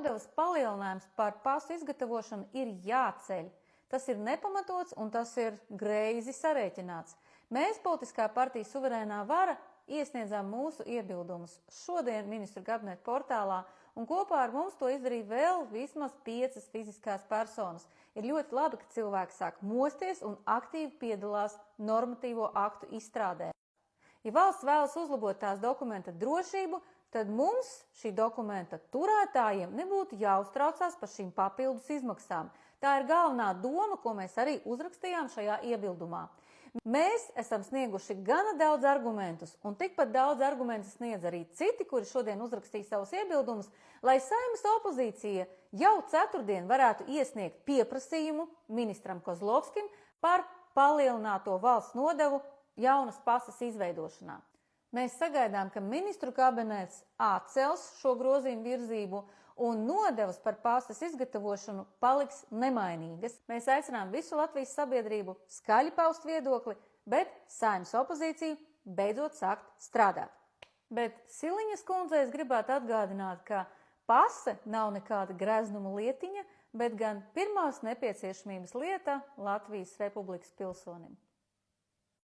Nodevas palielinājums par pasu izgatavošanu ir jāceļ. Tas ir nepamatots un tas ir greizi sarēķināts. Mēs, politiskā partija Suverēnā vara, iesniedzām mūsu iebildumus šodien ministru kabineta portālā, un kopā ar mums to izdarīja vēl vismaz 5 fiziskās personas. Ir ļoti labi, ka cilvēki sāk mosties un aktīvi piedalās normatīvo aktu izstrādē. Ja valsts vēlas uzlabot tās dokumenta drošību, tad mums, šī dokumenta turētājiem, nebūtu jāuztraucās par šīm papildus izmaksām. Tā ir galvenā doma, ko mēs arī uzrakstījām šajā iebildumā. Mēs esam snieguši gana daudz argumentus, un tikpat daudz argumentu sniedz arī citi, kuri šodien uzrakstīja savus iebildumus, lai Saeimas opozīcija jau ceturtdien varētu iesniegt pieprasījumu ministram Kozlovskim par palielināto valsts nodevu jaunas pasas izveidošanā. Mēs sagaidām, ka ministru kabinets atcels šo grozījumu virzību un nodevas par pasas izgatavošanu paliks nemainīgas. Mēs aicinām visu Latvijas sabiedrību skaļi paust viedokli, bet Saeimas opozīciju beidzot sākt strādāt. Bet Siliņas kundzei es gribētu atgādināt, ka pase nav nekāda greznuma lietiņa, bet gan pirmās nepieciešamības lieta Latvijas Republikas pilsonim.